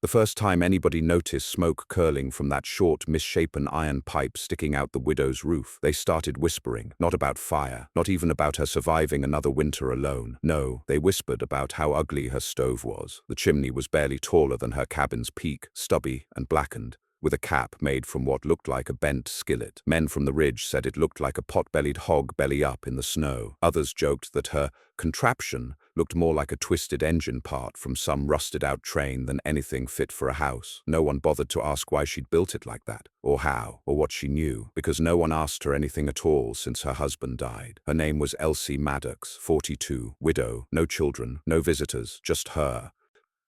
The first time anybody noticed smoke curling from that short, misshapen iron pipe sticking out the widow's roof, they started whispering, not about fire, not even about her surviving another winter alone. No, they whispered about how ugly her stove was. The chimney was barely taller than her cabin's peak, stubby and blackened, with a cap made from what looked like a bent skillet. Men from the ridge said it looked like a pot-bellied hog belly up in the snow. Others joked that her contraption looked more like a twisted engine part from some rusted-out train than anything fit for a house. No one bothered to ask why she'd built it like that, or how, or what she knew, because no one asked her anything at all since her husband died. Her name was Elsie Maddox, 42, widow, no children, no visitors, just her.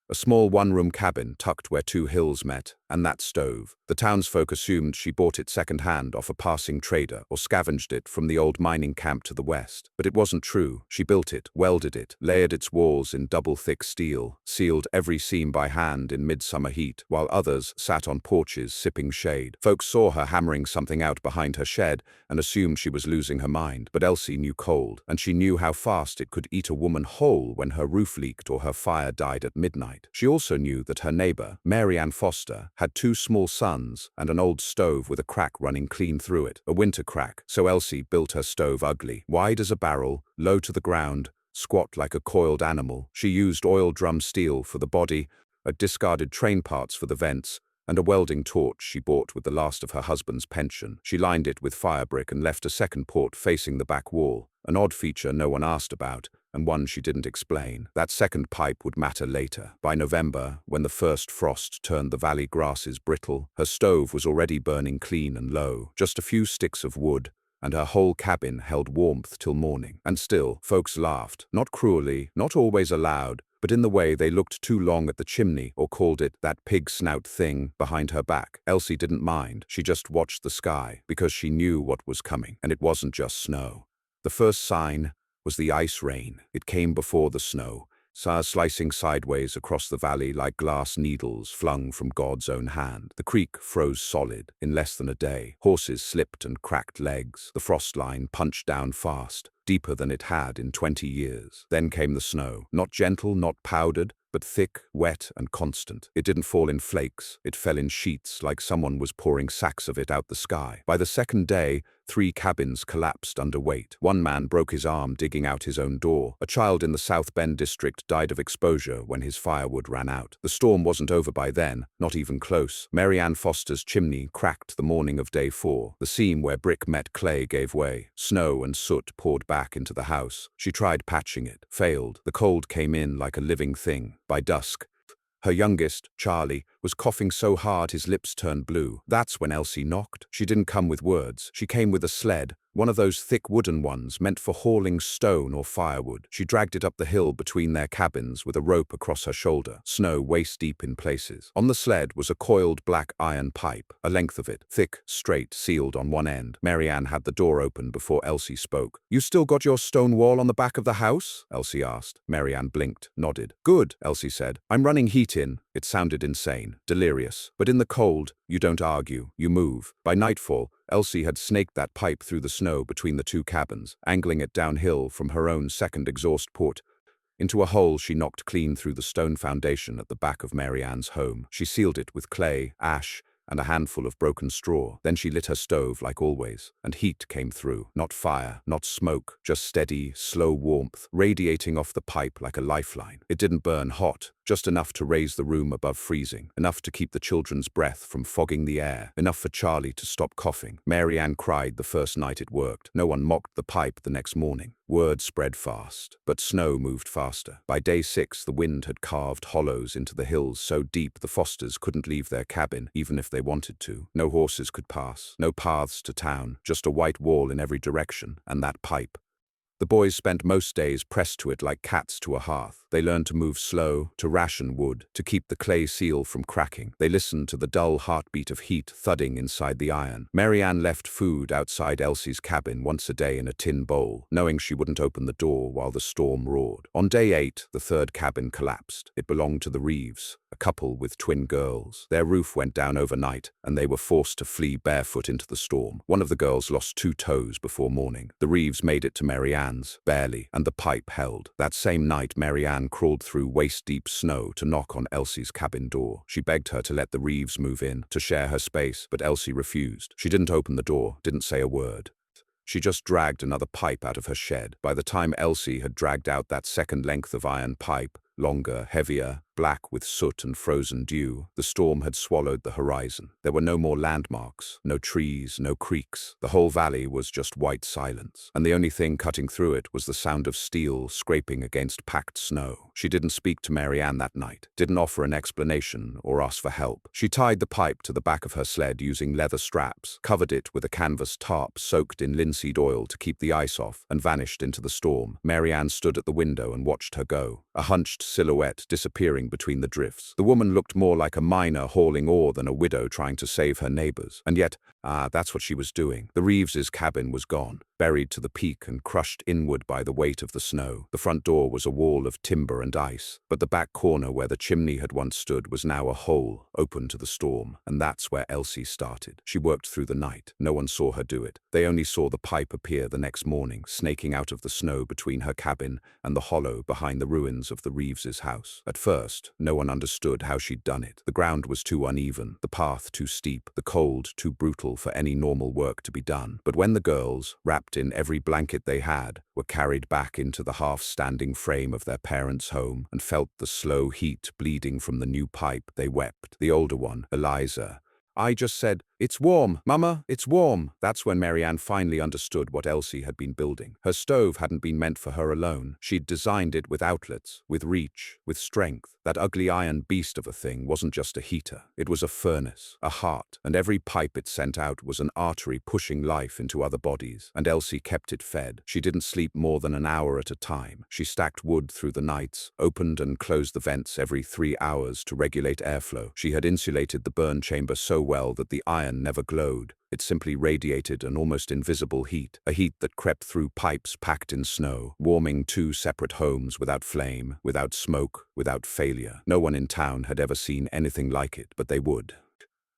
A small one-room cabin tucked where two hills met, and that stove. The townsfolk assumed she bought it second-hand off a passing trader or scavenged it from the old mining camp to the west. But it wasn't true. She built it, welded it, layered its walls in double-thick steel, sealed every seam by hand in midsummer heat, while others sat on porches sipping shade. Folks saw her hammering something out behind her shed and assumed she was losing her mind. But Elsie knew cold, and she knew how fast it could eat a woman whole when her roof leaked or her fire died at midnight. She also knew that her neighbor, Mary Ann Foster, had two small sons and an old stove with a crack running clean through it, a winter crack. So Elsie built her stove ugly, wide as a barrel, low to the ground, squat like a coiled animal. She used oil drum steel for the body, discarded train parts for the vents, and a welding torch she bought with the last of her husband's pension. She lined it with fire brick and left a second port facing the back wall, an odd feature no one asked about, and one she didn't explain. That second pipe would matter later. By November, when the first frost turned the valley grasses brittle, her stove was already burning clean and low, just a few sticks of wood, and her whole cabin held warmth till morning. And still, folks laughed, not cruelly, not always aloud, but in the way they looked too long at the chimney or called it that pig snout thing behind her back. Elsie didn't mind. She just watched the sky, because she knew what was coming, and it wasn't just snow. The first sign was the ice rain. It came before the snow, slicing sideways across the valley like glass needles flung from God's own hand. The creek froze solid in less than a day. Horses slipped and cracked legs. The frost line punched down fast, deeper than it had in 20 years. Then came the snow, not gentle, not powdered, but thick, wet, and constant. It didn't fall in flakes. It fell in sheets like someone was pouring sacks of it out the sky. By the second day, 3 cabins collapsed under weight. One man broke his arm digging out his own door. A child in the South Bend district died of exposure when his firewood ran out. The storm wasn't over by then, not even close. Mary Ann Foster's chimney cracked the morning of day 4. The seam where brick met clay gave way. Snow and soot poured back into the house. She tried patching it, failed. The cold came in like a living thing. By dusk, her youngest, Charlie, was coughing so hard his lips turned blue. That's when Elsie knocked. She didn't come with words. She came with a sled, one of those thick wooden ones meant for hauling stone or firewood. She dragged it up the hill between their cabins with a rope across her shoulder, snow waist-deep in places. On the sled was a coiled black iron pipe, a length of it, thick, straight, sealed on one end. Mary Ann had the door open before Elsie spoke. "You still got your stone wall on the back of the house?" Elsie asked. Mary Ann blinked, nodded. "Good," Elsie said. "I'm running heat in." It sounded insane, delirious. But in the cold, you don't argue, you move. By nightfall, Elsie had snaked that pipe through the snow between the 2 cabins, angling it downhill from her own second exhaust port into a hole she knocked clean through the stone foundation at the back of Mary Ann's home. She sealed it with clay, ash, and a handful of broken straw. Then she lit her stove like always, and heat came through. Not fire, not smoke, just steady, slow warmth, radiating off the pipe like a lifeline. It didn't burn hot, just enough to raise the room above freezing, enough to keep the children's breath from fogging the air, enough for Charlie to stop coughing. Mary Ann cried the first night it worked. No one mocked the pipe the next morning. Word spread fast, but snow moved faster. By day 6, the wind had carved hollows into the hills so deep the Fosters couldn't leave their cabin, even if they wanted to. No horses could pass, no paths to town, just a white wall in every direction, and that pipe. The boys spent most days pressed to it like cats to a hearth. They learned to move slow, to ration wood, to keep the clay seal from cracking. They listened to the dull heartbeat of heat thudding inside the iron. Mary Ann left food outside Elsie's cabin once a day in a tin bowl, knowing she wouldn't open the door while the storm roared. On day 8, the 3rd cabin collapsed. It belonged to the Reeves, a couple with twin girls. Their roof went down overnight, and they were forced to flee barefoot into the storm. One of the girls lost 2 toes before morning. The Reeves made it to Mary Ann hands, barely, and the pipe held. That same night, Marianne crawled through waist-deep snow to knock on Elsie's cabin door. She begged her to let the Reeves move in, to share her space, but Elsie refused. She didn't open the door, didn't say a word. She just dragged another pipe out of her shed. By the time Elsie had dragged out that second length of iron pipe, longer, heavier, black with soot and frozen dew, the storm had swallowed the horizon. There were no more landmarks, no trees, no creeks. The whole valley was just white silence, and the only thing cutting through it was the sound of steel scraping against packed snow. She didn't speak to Marianne that night, didn't offer an explanation or ask for help. She tied the pipe to the back of her sled using leather straps, covered it with a canvas tarp soaked in linseed oil to keep the ice off, and vanished into the storm. Marianne stood at the window and watched her go, a hunched silhouette disappearing between the drifts. The woman looked more like a miner hauling ore than a widow trying to save her neighbors. And yet, that's what she was doing. The Reeves' cabin was gone, buried to the peak and crushed inward by the weight of the snow. The front door was a wall of timber and ice, but the back corner where the chimney had once stood was now a hole, open to the storm, and that's where Elsie started. She worked through the night. No one saw her do it. They only saw the pipe appear the next morning, snaking out of the snow between her cabin and the hollow behind the ruins of the Reeves' house. At first, no one understood how she'd done it. The ground was too uneven, the path too steep, the cold too brutal for any normal work to be done. But when the girls, wrapped in every blanket they had, were carried back into the half-standing frame of their parents' home and felt the slow heat bleeding from the new pipe, they wept. The older one, Eliza, I just said, "It's warm, Mama, it's warm." That's when Marianne finally understood what Elsie had been building. Her stove hadn't been meant for her alone. She'd designed it with outlets, with reach, with strength. That ugly iron beast of a thing wasn't just a heater. It was a furnace, a heart, and every pipe it sent out was an artery pushing life into other bodies. And Elsie kept it fed. She didn't sleep more than an hour at a time. She stacked wood through the nights, opened and closed the vents every 3 hours to regulate airflow. She had insulated the burn chamber so well that the iron never glowed. It simply radiated an almost invisible heat, a heat that crept through pipes packed in snow, warming 2 separate homes without flame, without smoke, without failure. No one in town had ever seen anything like it, but they would.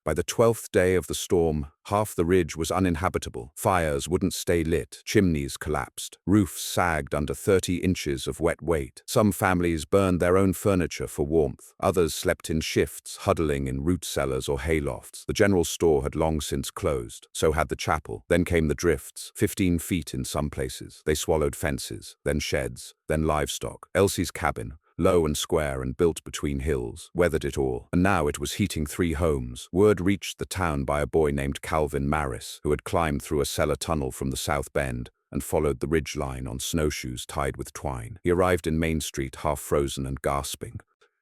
By the 12th day of the storm, half the ridge was uninhabitable. Fires wouldn't stay lit, chimneys collapsed, roofs sagged under 30 inches of wet weight. Some families burned their own furniture for warmth. Others slept in shifts, huddling in root cellars or haylofts. The general store had long since closed. So had the chapel. Then came the drifts, 15 feet in some places. They swallowed fences, then sheds, then livestock. Elsie's cabin, low and square and built between hills, weathered it all, and now it was heating 3 homes. Word reached the town by a boy named Calvin Maris, who had climbed through a cellar tunnel from the South Bend and followed the ridge line on snowshoes tied with twine. He arrived in Main Street half-frozen and gasping,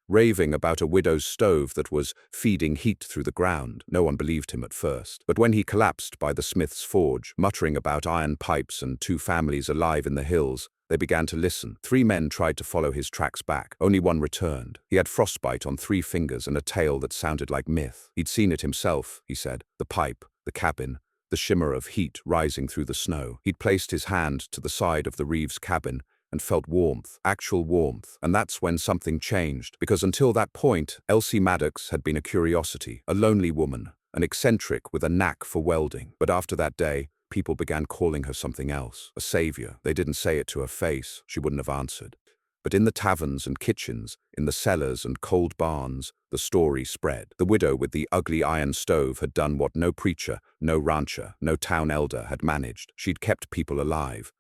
raving about a widow's stove that was feeding heat through the ground. No one believed him at first, but when he collapsed by the smith's forge, muttering about iron pipes and 2 families alive in the hills, they began to listen. 3 men tried to follow his tracks back. Only one returned. He had frostbite on 3 fingers and a tale that sounded like myth. He'd seen it himself, he said. The pipe, the cabin, the shimmer of heat rising through the snow. He'd placed his hand to the side of the Reeves cabin and felt warmth, actual warmth. And that's when something changed, because until that point, Elsie Maddox had been a curiosity, a lonely woman, an eccentric with a knack for welding. But after that day, people began calling her something else, a savior. They didn't say it to her face, she wouldn't have answered. But in the taverns and kitchens, in the cellars and cold barns, the story spread. The widow with the ugly iron stove had done what no preacher, no rancher, no town elder had managed. She'd kept people alive.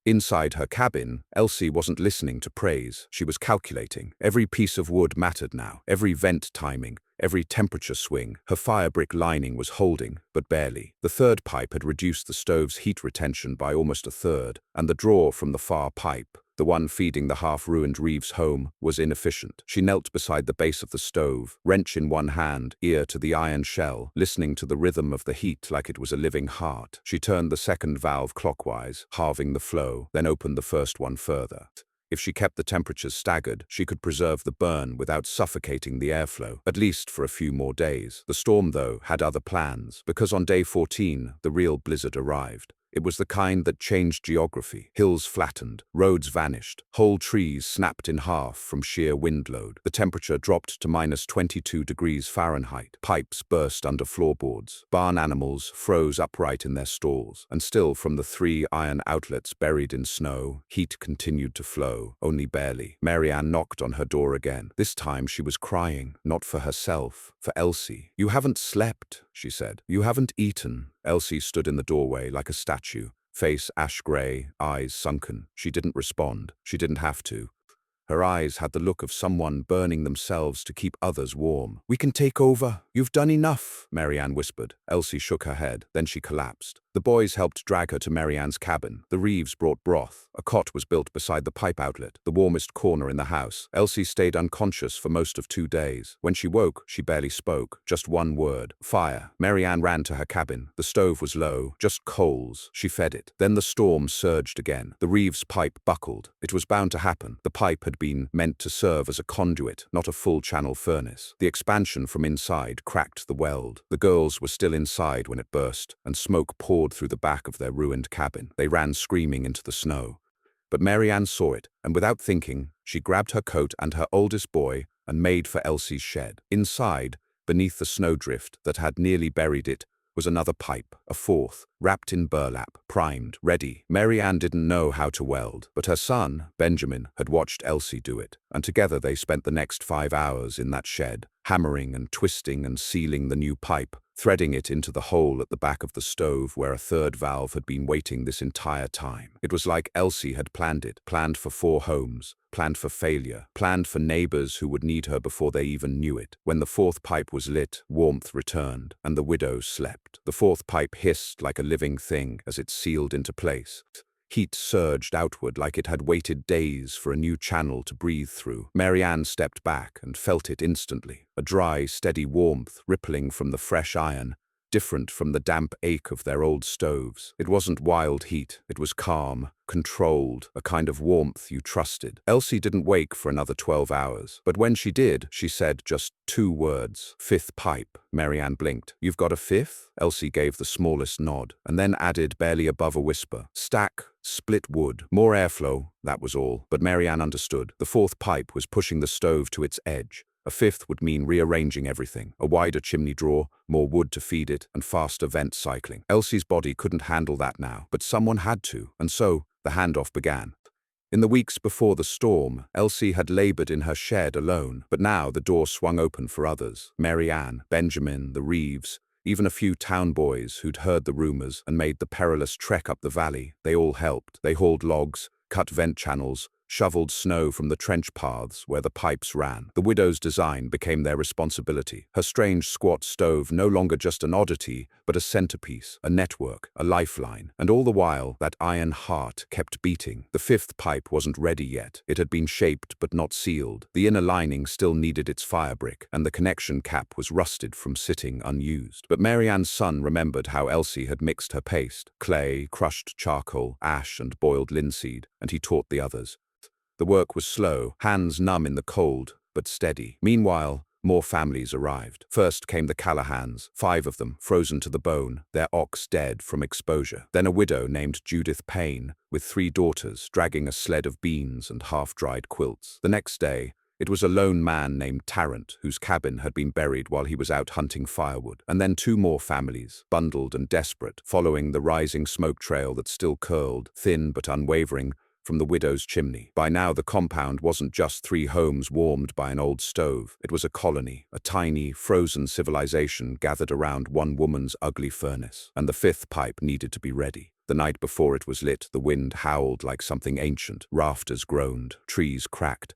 Inside her cabin, Elsie wasn't listening to praise. She was calculating. Every piece of wood mattered now, every vent timing, every temperature swing. Her fire brick lining was holding, but barely. The 3rd pipe had reduced the stove's heat retention by almost a third, and the draw from the far pipe, the one feeding the half-ruined Reeves home, was inefficient. She knelt beside the base of the stove, wrench in one hand, ear to the iron shell, listening to the rhythm of the heat like it was a living heart. She turned the 2nd valve clockwise, halving the flow, then opened the 1st one further. If she kept the temperatures staggered, she could preserve the burn without suffocating the airflow, at least for a few more days. The storm, though, had other plans, because on day 14, the real blizzard arrived. It was the kind that changed geography. Hills flattened, roads vanished, whole trees snapped in half from sheer wind load. The temperature dropped to -22 degrees Fahrenheit. Pipes burst under floorboards. Barn animals froze upright in their stalls. And still, from the 3 iron outlets buried in snow, heat continued to flow, only barely. Marianne knocked on her door again. This time she was crying, not for herself, for Elsie. "You haven't slept," she said. "You haven't eaten." Elsie stood in the doorway like a statue, face ash-gray, eyes sunken. She didn't respond. She didn't have to. Her eyes had the look of someone burning themselves to keep others warm. "We can take over. You've done enough," Marianne whispered. Elsie shook her head. Then she collapsed. The boys helped drag her to Marianne's cabin. The Reeves brought broth. A cot was built beside the pipe outlet, the warmest corner in the house. Elsie stayed unconscious for most of 2 days. When she woke, she barely spoke. Just one word: fire. Marianne ran to her cabin. The stove was low, just coals. She fed it. Then the storm surged again. The Reeves pipe buckled. It was bound to happen. The pipe had been meant to serve as a conduit, not a full-channel furnace. The expansion from inside cracked the weld. The girls were still inside when it burst, and smoke poured through the back of their ruined cabin. They ran screaming into the snow. But Marianne saw it, and without thinking, she grabbed her coat and her oldest boy and made for Elsie's shed. Inside, beneath the snowdrift that had nearly buried it, was another pipe, a fourth, wrapped in burlap, primed, ready. Marianne didn't know how to weld, but her son, Benjamin, had watched Elsie do it, and together they spent the next 5 hours in that shed, hammering and twisting and sealing the new pipe, threading it into the hole at the back of the stove where a third valve had been waiting this entire time. It was like Elsie had planned it, planned for 4 homes, planned for failure, planned for neighbors who would need her before they even knew it. When the 4th pipe was lit, warmth returned, and the widows slept. The 4th pipe hissed like a living thing as it sealed into place. Heat surged outward like it had waited days for a new channel to breathe through. Marianne stepped back and felt it instantly, a dry, steady warmth rippling from the fresh iron, different from the damp ache of their old stoves. It wasn't wild heat, it was calm, controlled, a kind of warmth you trusted. Elsie didn't wake for another 12 hours, but when she did, she said just 2 words: "5th pipe." Marianne blinked. "You've got a 5th?" Elsie gave the smallest nod, and then added, barely above a whisper, "Stack, split wood, more airflow." That was all, but Marianne understood. The 4th pipe was pushing the stove to its edge. A 5th would mean rearranging everything, a wider chimney drawer, more wood to feed it, and faster vent cycling. Elsie's body couldn't handle that now, but someone had to, and so the handoff began. In the weeks before the storm, Elsie had labored in her shed alone, but now the door swung open for others. Marianne, Benjamin, the Reeves, even a few town boys who'd heard the rumors and made the perilous trek up the valley. They all helped. They hauled logs, cut vent channels, shoveled snow from the trench paths where the pipes ran. The widow's design became their responsibility. Her strange squat stove no longer just an oddity, but a centerpiece, a network, a lifeline. And all the while, that iron heart kept beating. The 5th pipe wasn't ready yet. It had been shaped but not sealed. The inner lining still needed its fire brick, and the connection cap was rusted from sitting unused. But Marianne's son remembered how Elsie had mixed her paste: clay, crushed charcoal, ash, and boiled linseed, and he taught the others. The work was slow, hands numb in the cold, but steady. Meanwhile, more families arrived. First came the Callahans, 5 of them, frozen to the bone, their ox dead from exposure. Then a widow named Judith Payne, with 3 daughters, dragging a sled of beans and half-dried quilts. The next day, it was a lone man named Tarrant, whose cabin had been buried while he was out hunting firewood. And then 2 more families, bundled and desperate, following the rising smoke trail that still curled, thin but unwavering, from the widow's chimney. By now the compound wasn't just 3 homes warmed by an old stove. It was a colony, a tiny, frozen civilization gathered around one woman's ugly furnace. And the 5th pipe needed to be ready. The night before it was lit, the wind howled like something ancient. Rafters groaned, trees cracked.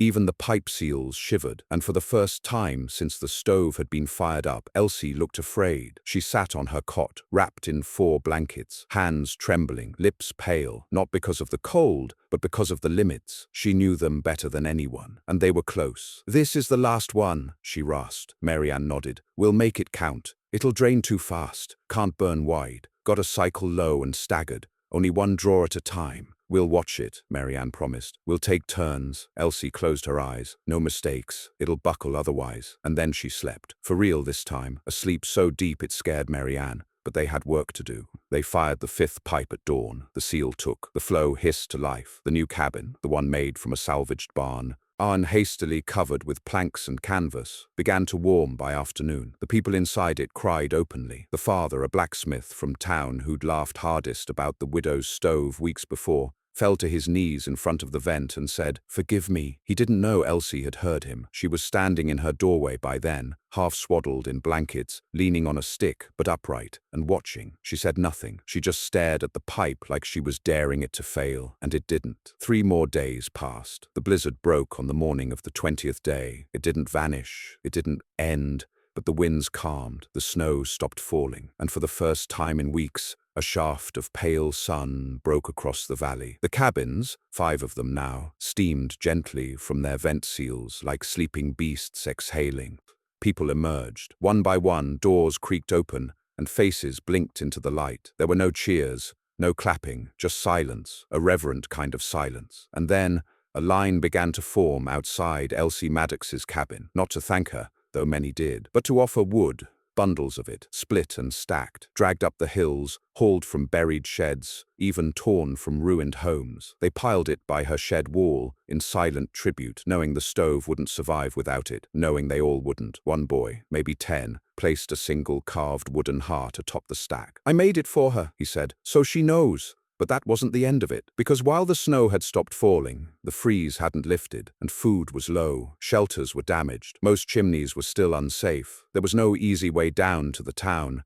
Even the pipe seals shivered, and for the first time since the stove had been fired up, Elsie looked afraid. She sat on her cot, wrapped in 4 blankets, hands trembling, lips pale, not because of the cold, but because of the limits. She knew them better than anyone, and they were close. "This is the last one," she rasped. Marianne nodded. "We'll make it count. It'll drain too fast. Can't burn wide. Gotta cycle low and staggered. Only 1 drawer at a time. "We'll watch it," Marianne promised. "We'll take turns." Elsie closed her eyes. "No mistakes. It'll buckle otherwise." And then she slept. For real this time, a sleep so deep it scared Marianne. But they had work to do. They fired the fifth pipe at dawn. The seal took. The flow hissed to life. The new cabin, the one made from a salvaged barn, hastily covered with planks and canvas, began to warm by afternoon. The people inside it cried openly. The father, a blacksmith from town who'd laughed hardest about the widow's stove weeks before, fell to his knees in front of the vent and said, "Forgive me." He didn't know Elsie had heard him. She was standing in her doorway by then, half swaddled in blankets, leaning on a stick, but upright, and watching. She said nothing. She just stared at the pipe like she was daring it to fail, and it didn't. 3 more days passed. The blizzard broke on the morning of the 20th day. It didn't vanish. It didn't end. But the winds calmed, the snow stopped falling, and for the first time in weeks, a shaft of pale sun broke across the valley. The cabins, 5 of them now, steamed gently from their vent seals like sleeping beasts exhaling. People emerged. One by one, doors creaked open, and faces blinked into the light. There were no cheers, no clapping, just silence, a reverent kind of silence. And then, a line began to form outside Elsie Maddox's cabin, not to thank her, though many did, but to offer wood, bundles of it, split and stacked, dragged up the hills, hauled from buried sheds, even torn from ruined homes. They piled it by her shed wall, in silent tribute, knowing the stove wouldn't survive without it, knowing they all wouldn't. One boy, maybe 10, placed a single carved wooden heart atop the stack. "I made it for her," he said, "so she knows." But that wasn't the end of it, because while the snow had stopped falling, the freeze hadn't lifted, and food was low, shelters were damaged, most chimneys were still unsafe, there was no easy way down to the town,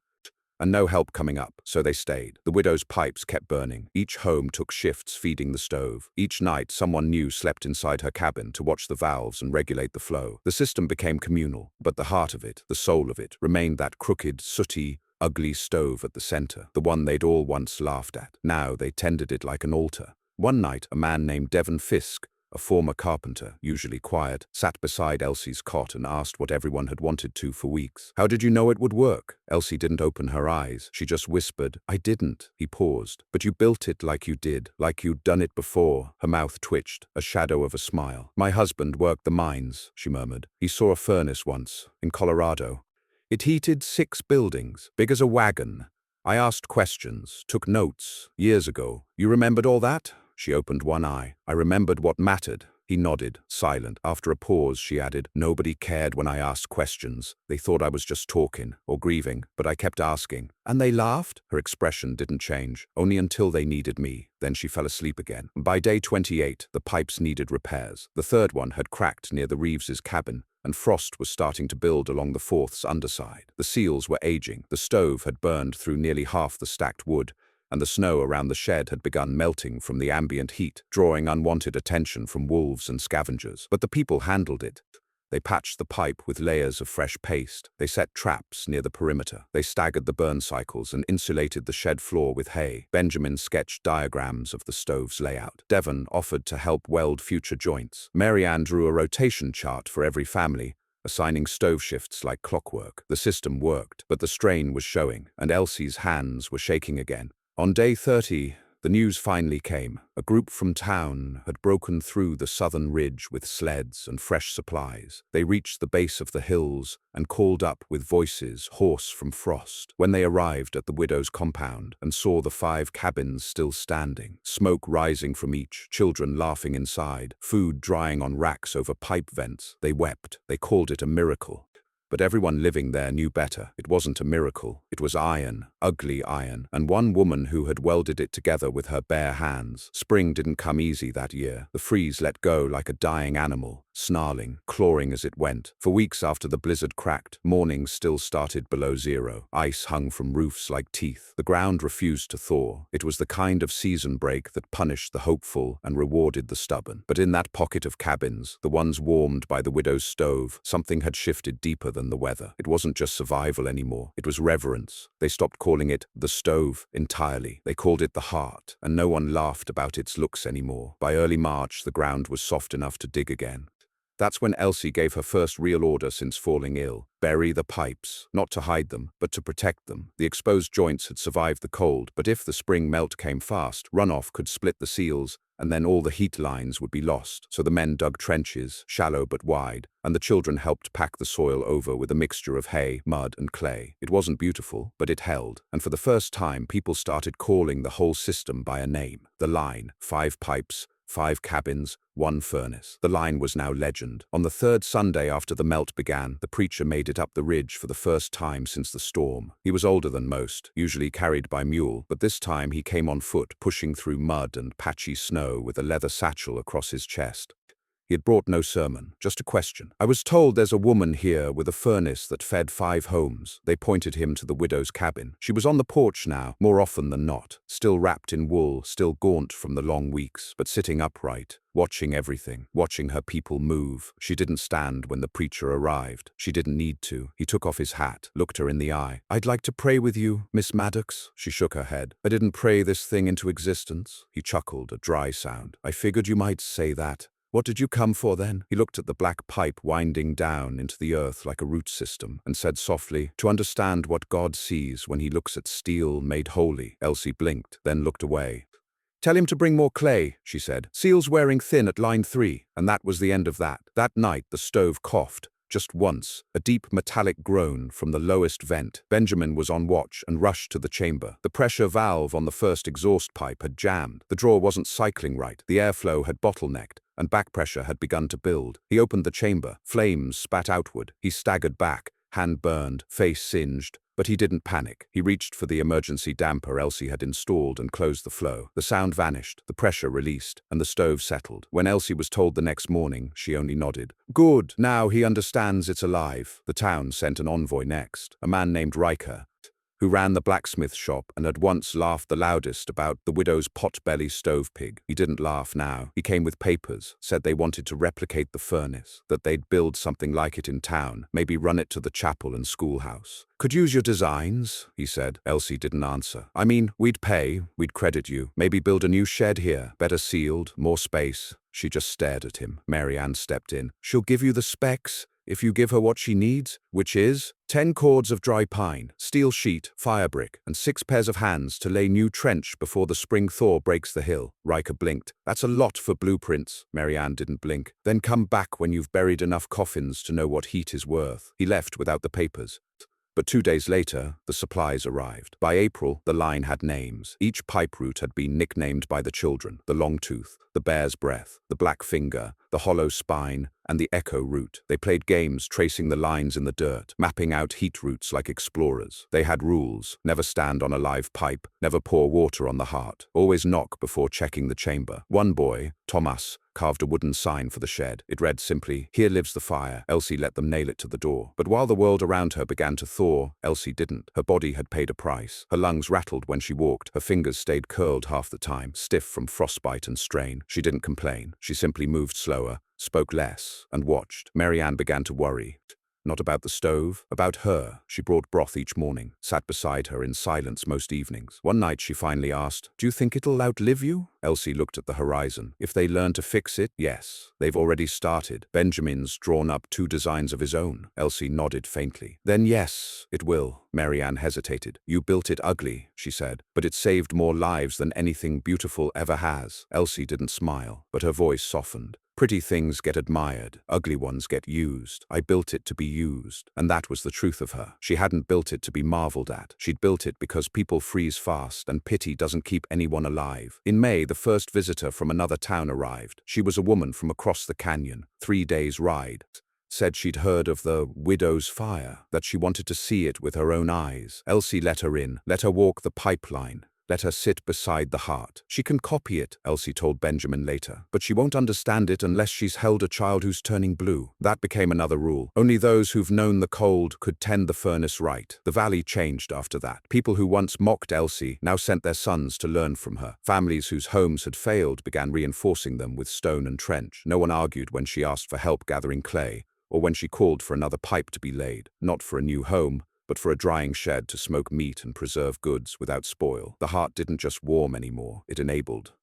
and no help coming up, so they stayed. The widow's pipes kept burning. Each home took shifts feeding the stove. Each night, someone new slept inside her cabin to watch the valves and regulate the flow. The system became communal, but the heart of it, the soul of it, remained that crooked, sooty, ugly stove at the center, the one they'd all once laughed at. Now they tended it like an altar. One night, a man named Devon Fisk, a former carpenter, usually quiet, sat beside Elsie's cot and asked what everyone had wanted to for weeks. "How did you know it would work?" Elsie didn't open her eyes. She just whispered, "I didn't." He paused. "But you built it like you did, like you'd done it before." Her mouth twitched, a shadow of a smile. "My husband worked the mines," she murmured. "He saw a furnace once, in Colorado. It heated 6 buildings, big as a wagon. I asked questions, took notes, years ago. You remembered all that?" She opened one eye. "I remembered what mattered." He nodded, silent. After a pause, she added, "Nobody cared when I asked questions. They thought I was just talking, or grieving, but I kept asking. And they laughed?" Her expression didn't change, only until they needed me. Then she fell asleep again. By day 28, the pipes needed repairs. The third one had cracked near the Reeves' cabin, and frost was starting to build along the fourth's underside. The seals were aging. The stove had burned through nearly half the stacked wood, and the snow around the shed had begun melting from the ambient heat, drawing unwanted attention from wolves and scavengers. But the people handled it. They patched the pipe with layers of fresh paste. They set traps near the perimeter. They staggered the burn cycles and insulated the shed floor with hay. Benjamin sketched diagrams of the stove's layout. Devon offered to help weld future joints. Marianne drew a rotation chart for every family, assigning stove shifts like clockwork. The system worked, but the strain was showing, and Elsie's hands were shaking again. On day 30, the news finally came. A group from town had broken through the southern ridge with sleds and fresh supplies. They reached the base of the hills and called up with voices hoarse from frost. When they arrived at the widow's compound and saw the 5 cabins still standing, smoke rising from each, children laughing inside, food drying on racks over pipe vents, they wept. They called it a miracle. But everyone living there knew better. It wasn't a miracle. It was iron, ugly iron, and one woman who had welded it together with her bare hands. Spring didn't come easy that year. The freeze let go like a dying animal, snarling, clawing as it went. For weeks after the blizzard cracked, mornings still started below zero. Ice hung from roofs like teeth. The ground refused to thaw. It was the kind of season break that punished the hopeful and rewarded the stubborn. But in that pocket of cabins, the ones warmed by the widow's stove, something had shifted deeper than the weather. It wasn't just survival anymore. It was reverence. They stopped calling it the stove entirely. They called it the heart, and no one laughed about its looks anymore. By early March, the ground was soft enough to dig again. That's when Elsie gave her first real order since falling ill. Bury the pipes. Not to hide them, but to protect them. The exposed joints had survived the cold, but if the spring melt came fast, runoff could split the seals, and then all the heat lines would be lost. So the men dug trenches, shallow but wide, and the children helped pack the soil over with a mixture of hay, mud, and clay. It wasn't beautiful, but it held, and for the first time people started calling the whole system by a name. The line, 5 pipes, 5 cabins, 1 furnace. The line was now legend. On the 3rd Sunday after the melt began, the preacher made it up the ridge for the first time since the storm. He was older than most, usually carried by mule, but this time he came on foot, pushing through mud and patchy snow with a leather satchel across his chest. He had brought no sermon, just a question. I was told there's a woman here with a furnace that fed 5 homes. They pointed him to the widow's cabin. She was on the porch now, more often than not, still wrapped in wool, still gaunt from the long weeks, but sitting upright, watching everything, watching her people move. She didn't stand when the preacher arrived. She didn't need to. He took off his hat, looked her in the eye. I'd like to pray with you, Miss Maddox. She shook her head. I didn't pray this thing into existence. He chuckled, a dry sound. I figured you might say that. What did you come for then? He looked at the black pipe winding down into the earth like a root system and said softly, to understand what God sees when he looks at steel made holy. Elsie blinked, then looked away. Tell him to bring more clay, she said. Seal's wearing thin at line 3, and that was the end of that. That night the stove coughed. Just once, a deep metallic groan from the lowest vent. Benjamin was on watch and rushed to the chamber. The pressure valve on the first exhaust pipe had jammed. The drawer wasn't cycling right. The airflow had bottlenecked, and back pressure had begun to build. He opened the chamber. Flames spat outward. He staggered back, hand burned, face singed. But he didn't panic. He reached for the emergency damper Elsie had installed and closed the flow. The sound vanished, the pressure released, and the stove settled. When Elsie was told the next morning, she only nodded. Good, now he understands it's alive. The town sent an envoy next, a man named Riker, who ran the blacksmith shop and had once laughed the loudest about the widow's pot-belly stove pig. He didn't laugh now. He came with papers, said they wanted to replicate the furnace, that they'd build something like it in town, maybe run it to the chapel and schoolhouse. Could use your designs, he said. Elsie didn't answer. I mean, we'd pay, we'd credit you, maybe build a new shed here, better sealed, more space. She just stared at him. Mary Ann stepped in. She'll give you the specs, if you give her what she needs, which is 10 cords of dry pine, steel sheet, fire brick, and 6 pairs of hands to lay new trench before the spring thaw breaks the hill. Riker blinked. That's a lot for blueprints. Mary Ann didn't blink. Then come back when you've buried enough coffins to know what heat is worth. He left without the papers. But 2 days later, the supplies arrived. By April, the line had names. Each pipe route had been nicknamed by the children: the long tooth, the bear's breath, the black finger, the hollow spine, and the echo route. They played games tracing the lines in the dirt, mapping out heat routes like explorers. They had rules: never stand on a live pipe, never pour water on the heart, always knock before checking the chamber. One boy, Thomas, carved a wooden sign for the shed. It read simply, "Here lives the fire." Elsie let them nail it to the door. But while the world around her began to thaw, Elsie didn't. Her body had paid a price. Her lungs rattled when she walked. Her fingers stayed curled half the time, stiff from frostbite and strain. She didn't complain. She simply moved slower, spoke less, and watched. Mary Ann began to worry. Not about the stove, about her. She brought broth each morning, sat beside her in silence most evenings. One night she finally asked, "Do you think it'll outlive you?" Elsie looked at the horizon. If they learn to fix it, yes. They've already started. Benjamin's drawn up 2 designs of his own. Elsie nodded faintly. Then yes, it will. Mary Ann hesitated. You built it ugly, she said, but it saved more lives than anything beautiful ever has. Elsie didn't smile, but her voice softened. Pretty things get admired, ugly ones get used. I built it to be used, and that was the truth of her. She hadn't built it to be marveled at. She'd built it because people freeze fast and pity doesn't keep anyone alive. In May, the first visitor from another town arrived. She was a woman from across the canyon, 3 days' ride. Said she'd heard of the widow's fire, that she wanted to see it with her own eyes. Elsie let her in, let her walk the pipeline. Let her sit beside the heart. She can copy it, Elsie told Benjamin later, but she won't understand it unless she's held a child who's turning blue. That became another rule. Only those who've known the cold could tend the furnace right. The valley changed after that. People who once mocked Elsie now sent their sons to learn from her. Families whose homes had failed began reinforcing them with stone and trench. No one argued when she asked for help gathering clay, or when she called for another pipe to be laid, not for a new home, but for a drying shed to smoke meat and preserve goods without spoil. The heart didn't just warm anymore, it enabled.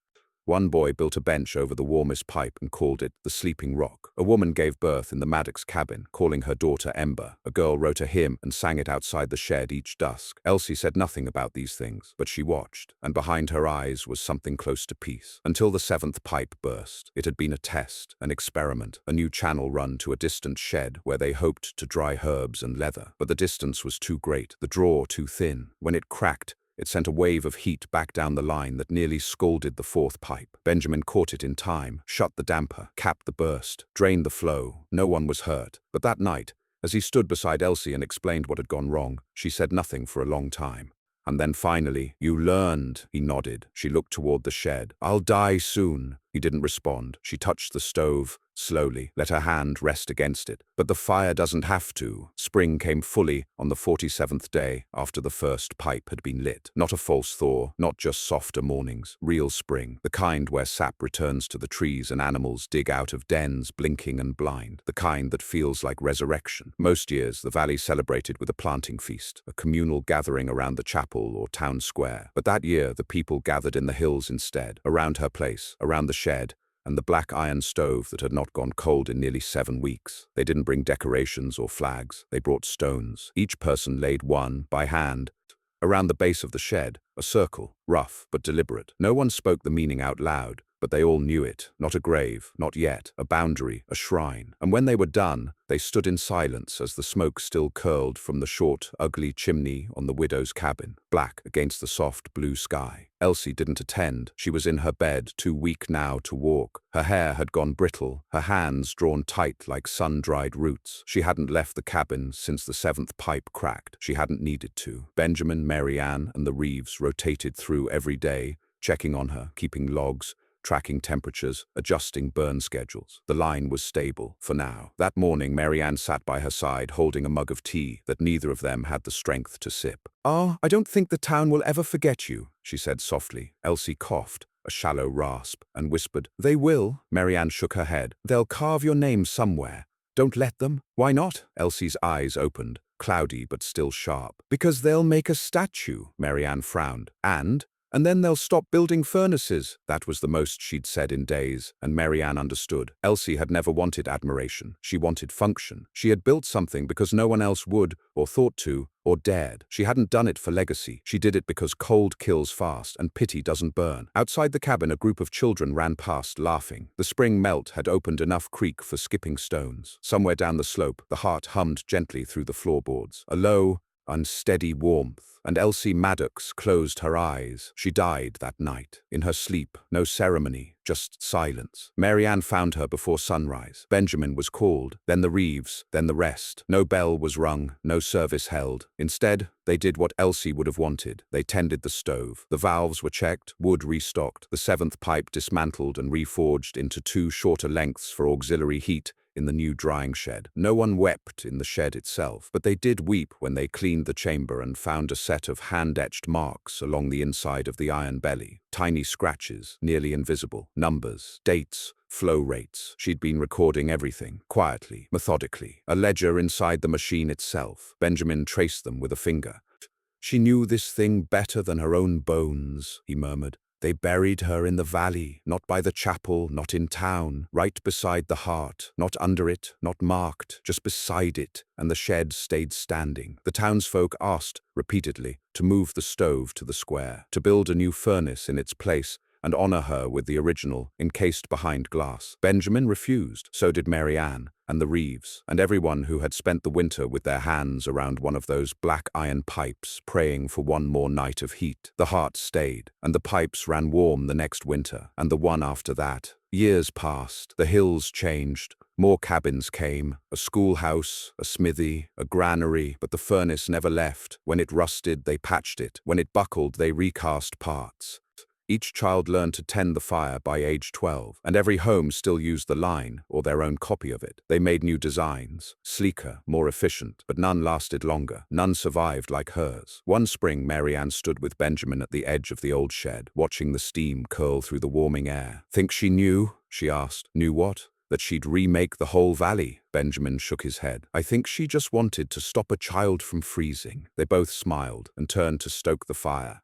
One boy built a bench over the warmest pipe and called it the Sleeping Rock. A woman gave birth in the Maddox cabin, calling her daughter Ember. A girl wrote a hymn and sang it outside the shed each dusk. Elsie said nothing about these things, but she watched, and behind her eyes was something close to peace. Until the seventh pipe burst. It had been a test, an experiment, a new channel run to a distant shed where they hoped to dry herbs and leather. But the distance was too great, the draw too thin. When it cracked, it sent a wave of heat back down the line that nearly scalded the fourth pipe. Benjamin caught it in time, shut the damper, capped the burst, drained the flow. No one was hurt. But that night, as he stood beside Elsie and explained what had gone wrong, she said nothing for a long time. And then finally, "You learned," he nodded. She looked toward the shed. "I'll die soon." He didn't respond. She touched the stove, slowly, let her hand rest against it. But the fire doesn't have to. Spring came fully on the 47th day after the first pipe had been lit. Not a false thaw, not just softer mornings. Real spring, the kind where sap returns to the trees and animals dig out of dens blinking and blind. The kind that feels like resurrection. Most years, the valley celebrated with a planting feast, a communal gathering around the chapel or town square. But that year, the people gathered in the hills instead, around her place, around the shed, and the black iron stove that had not gone cold in nearly 7 weeks. They didn't bring decorations or flags. They brought stones. Each person laid one, by hand, around the base of the shed, a circle, rough but deliberate. No one spoke the meaning out loud, but they all knew it. Not a grave, not yet, a boundary, a shrine. And when they were done, they stood in silence as the smoke still curled from the short, ugly chimney on the widow's cabin, black against the soft blue sky. Elsie didn't attend. She was in her bed, too weak now to walk. Her hair had gone brittle, her hands drawn tight like sun-dried roots. She hadn't left the cabin since the seventh pipe cracked. She hadn't needed to. Benjamin, Mary Ann, and the Reeves rotated through every day, checking on her, keeping logs, tracking temperatures, adjusting burn schedules. The line was stable, for now. That morning, Mary Ann sat by her side, holding a mug of tea that neither of them had the strength to sip. I don't think the town will ever forget you," she said softly. Elsie coughed, a shallow rasp, and whispered, "They will." Mary Ann shook her head. "They'll carve your name somewhere. Don't let them." "Why not?" Elsie's eyes opened, cloudy but still sharp. "Because they'll make a statue," Mary Ann frowned. And then they'll stop building furnaces." That was the most she'd said in days, and Mary Ann understood. Elsie had never wanted admiration. She wanted function. She had built something because no one else would, or thought to, or dared. She hadn't done it for legacy. She did it because cold kills fast and pity doesn't burn. Outside the cabin, a group of children ran past, laughing. The spring melt had opened enough creek for skipping stones. Somewhere down the slope, the heart hummed gently through the floorboards. A low, unsteady warmth. And Elsie Maddox closed her eyes. She died that night. In her sleep, no ceremony, just silence. Mary Ann found her before sunrise. Benjamin was called, then the Reeves, then the rest. No bell was rung, no service held. Instead, they did what Elsie would have wanted. They tended the stove. The valves were checked, wood restocked, the seventh pipe dismantled and reforged into 2 shorter lengths for auxiliary heat in the new drying shed. No one wept in the shed itself, but they did weep when they cleaned the chamber and found a set of hand-etched marks along the inside of the iron belly. Tiny scratches, nearly invisible. Numbers, dates, flow rates. She'd been recording everything, quietly, methodically. A ledger inside the machine itself. Benjamin traced them with a finger. "She knew this thing better than her own bones," he murmured. "They buried her in the valley, not by the chapel, not in town, right beside the heart, not under it, not marked, just beside it, and the shed stayed standing. The townsfolk asked, repeatedly, to move the stove to the square, to build a new furnace in its place, and honor her with the original, encased behind glass. Benjamin refused, so did Mary Ann, and the Reeves, and everyone who had spent the winter with their hands around one of those black iron pipes, praying for one more night of heat. The heart stayed, and the pipes ran warm the next winter, and the one after that. Years passed, the hills changed, more cabins came, a schoolhouse, a smithy, a granary, but the furnace never left. When it rusted, they patched it. When it buckled, they recast parts. Each child learned to tend the fire by age 12, and every home still used the line, or their own copy of it. They made new designs, sleeker, more efficient, but none lasted longer. None survived like hers. One spring, Mary Ann stood with Benjamin at the edge of the old shed, watching the steam curl through the warming air. "Think she knew?" she asked. "Knew what?" "That she'd remake the whole valley." Benjamin shook his head. "I think she just wanted to stop a child from freezing." They both smiled and turned to stoke the fire.